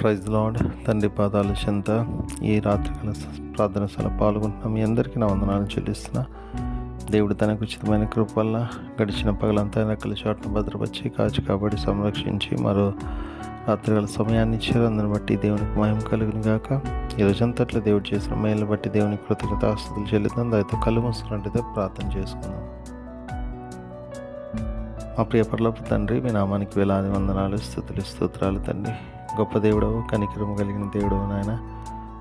Praise lord. తండ్రి పాదాల చెంత ఈ రాత్రికాల ప్రార్థన సభలో పాల్గొంటున్న మీ అందరికీ నా వందనాలు చెల్లిస్తున్నా. దేవుడు తనకు ఉచితమైన కృప వల్ల గడిచిన పగలంతా రెక్కల చాటును భద్రపరిచి కాచి కాబడి సంరక్షించి మరో రాత్రికాల సమయాన్ని ఇచ్చారు. అందరిని బట్టి దేవునికి మహిమ కలుగును గాక. ఈ రోజంతట్లో దేవుడు చేసిన మేలు బట్టి దేవునికి కృతజ్ఞతాస్తుతులు చెల్లిద్దాం. దానితో కళ్ళు మూసుకున్నట్టయితే ప్రార్థన చేసుకుందాం. మా ప్రియ పరలోకపు తండ్రి, మీ నామానికి వేలాది వందనాలు, స్తుతులు, స్తోత్రాలు తండ్రి. గొప్ప దేవుడవు, కనికరము కలిగిన దేవుడవు నాయన.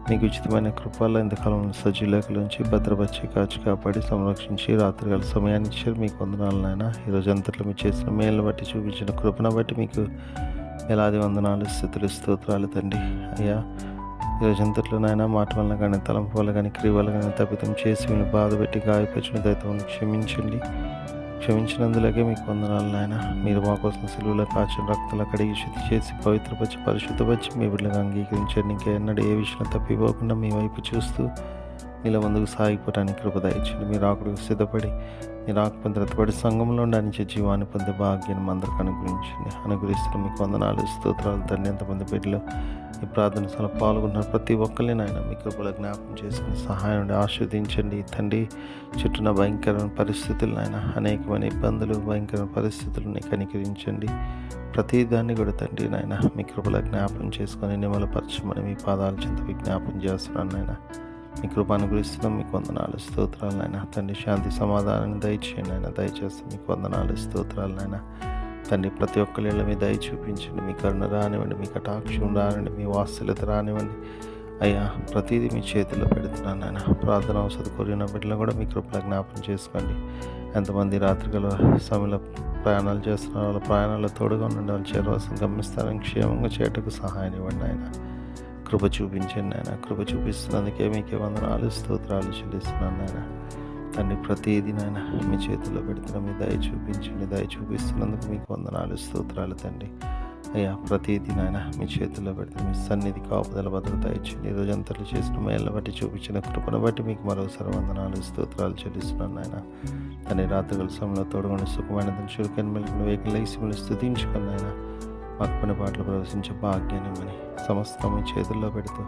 మీకు ఉచితమైన కృపల్లో ఇంతకాలం సజీలకులుంచి భద్రపరిచి కాచి కాపాడి సంరక్షించి రాత్రికాల సమయాన్ని ఇచ్చారు. మీకు వందనాలు నాయన. ఈరోజు అంతట్లో మీరు చేసిన మేలు బట్టి చూపించిన కృపను బట్టి మీకు వేలాది వందనాలు, స్తుతులు, స్తోత్రాలు తండ్రి. అయ్యా, ఈరోజు అంతట్లో నాయన మాట వల్ల కానీ తలంపు వల్ల కానీ క్రియ వల్ల కానీ తప్పితం చేసి మీరు బాధ పెట్టి గాయపరిచిన దైత్యం క్షమించండి. క్షమించినందులకే మీకు వందనాలు నాయన. మీరు మా కోసం సిలువలో కాచిన రక్తంలో కడిగి శుద్ధి చేసి పవిత్రపరిచి పరిశుద్ధపరిచి మీ బిడ్డగా అంగీకరించండి. ఇంకా ఎన్నడూ ఏ విషయంలో తప్పిపోకుండా మీ వైపు చూస్తూ మీలో ముందుకు సాగిపోవడానికి కృప దయచండి. మీరు ఆకుడికి సిద్ధపడి మీరు ఆకుపంత రతపడి సంఘంలో ఉండే జీవాన్ని పొందే భాగ్యాన్ని అందరికీ అనుగ్రహిస్తున్న మీకు వందనాలు, స్తోత్రాలు తండ్రి. ఎంతమంది బిడ్డలు ఈ ప్రార్థన సభలో పాల్గొంటున్నారు ప్రతి ఒక్కరిని నాయన మీ కృపలో జ్ఞాపకం చేసుకుని సహాయం నుండి ఆస్వాదించండి తండ్రి. చుట్టూన భయంకరమైన పరిస్థితులు నాయన, అనేకమైన ఇబ్బందులు, భయంకరమైన పరిస్థితులను కనికరించండి. ప్రతి దాన్ని కూడా తండ్రి నాయన మీ కృపలో జ్ఞాపకం చేసుకొని నిమలపరచమని మీ పాదాల చెంత విజ్ఞాపం చేస్తున్నాను నాయన. మీ కృప అనుగ్రహిస్తున్నాం. మీకు వందనాలు, స్తోత్రాలు నాయన. తండ్రి శాంతి సమాధానాన్ని దయచేయండి ఆయన. దయచేస్తే మీకు వందనాలు, స్తోత్రాలు నాయన. తండ్రి ప్రతి ఒక్కరిలో మీ దయ చూపించండి. మీ కరుణ రానివ్వండి, మీ కటాక్షం రానివ్వండి, మీ వాత్సల్యత రానివ్వండి. అయ్యా, ప్రతిదీ మీ చేతుల్లో పెడుతున్నాను నాయన. ప్రార్థన ఔషధ కోరిన బిడ్డలు కూడా మీ కృపలో జ్ఞాపకం చేసుకోండి. ఎంతమంది రాత్రికాల సమయంలో ప్రయాణాలు చేస్తున్న వాళ్ళ ప్రయాణాల్లో తోడుగా ఉండండి. వాళ్ళు చేరవలసిన గమనిస్తారని క్షేమంగా చేయటకు సహాయం ఇవ్వండి ఆయన. కృప చూపించండి ఆయన. కృప చూపిస్తున్నందుకే మీకే వందనాలు, స్తోత్రాలు చెల్లిస్తున్నాను నాయన. తండ్రి ప్రతిదీ నాయన మీ చేతుల్లో పెడుతున్న మీ దయ చూపించండి. దయ చూపిస్తున్నందుకు మీకు వందనాలు, స్తోత్రాలు తండ్రి. అయ్యా, ప్రతిదీ నాయన మీ చేతుల్లో పెడుతున్న మీ సన్నిధి కాపుదల భద్రత ఇచ్చింది. ఈరోజు అంతట్లు చేసిన మేళ్ళ బట్టి చూపించిన కృపను బట్టి మీకు మరోసారి వందనాలు, స్తోత్రాలు చెల్లిస్తున్నాను నాయన. తండ్రి రాత్రికాల సమయంలో తోడుకొని సుఖమైన చురుకైన మెలుగును వేగం లేసి మిమ్మల్ని స్తుతించుకుని ఆయన మాకు పని పాటలు ప్రవేశించే భాగ్యాన్ని మని సమస్తం మీ చేతుల్లో పెడుతూ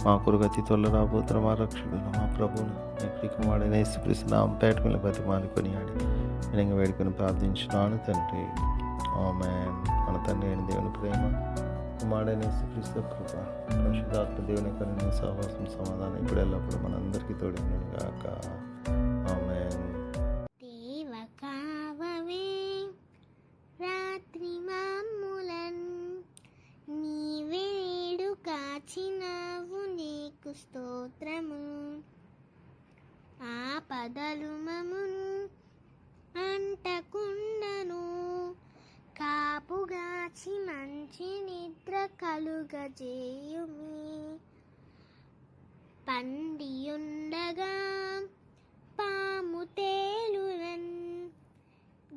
మా కురుగతి తొల్ల రాబోతున్న మా రక్షకుడు మా ప్రభువును మీ ప్రియకుమారుడైన యేసుక్రీస్తు నామమున పేట మీద బతిమాలి కొనియాడి వినంగా వేడుకొని ప్రార్థించున్నాను తండ్రి. ఆమేన్. మన తండ్రి అయిన దేవుని ప్రేమ, కుమారుడైన యేసుక్రీస్తు కృప, పరిశుద్ధాత్మ దేవుని కరుణ సహవాసం సమాధానం ఇప్పుడు ఎల్లప్పుడూ మనందరికీ తోడును గాక. ఆమేన్. కాచినవు నీకు స్తోత్రము. ఆపదలు మమ్మును అంటకుండను, కాపుగాచి మంచి నిద్ర కలుగజేయుమి. పండియుండగా పాము తేలునన్,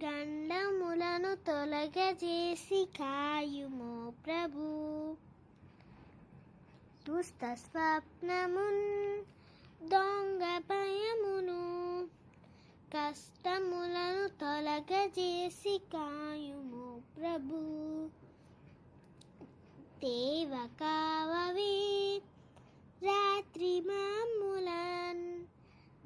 గండములను తొలగజేసి కాయుమో ప్రభు. దుష్ట స్వప్నమున్ దొంగ భయమును, కష్టములను తొలగజేసి కాయుము ప్రభు. దేవ కావవే రాత్రి మమ్ములన్,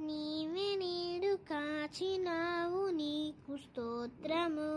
నీవే నేడు కాచినావు నీకు స్తోత్రము.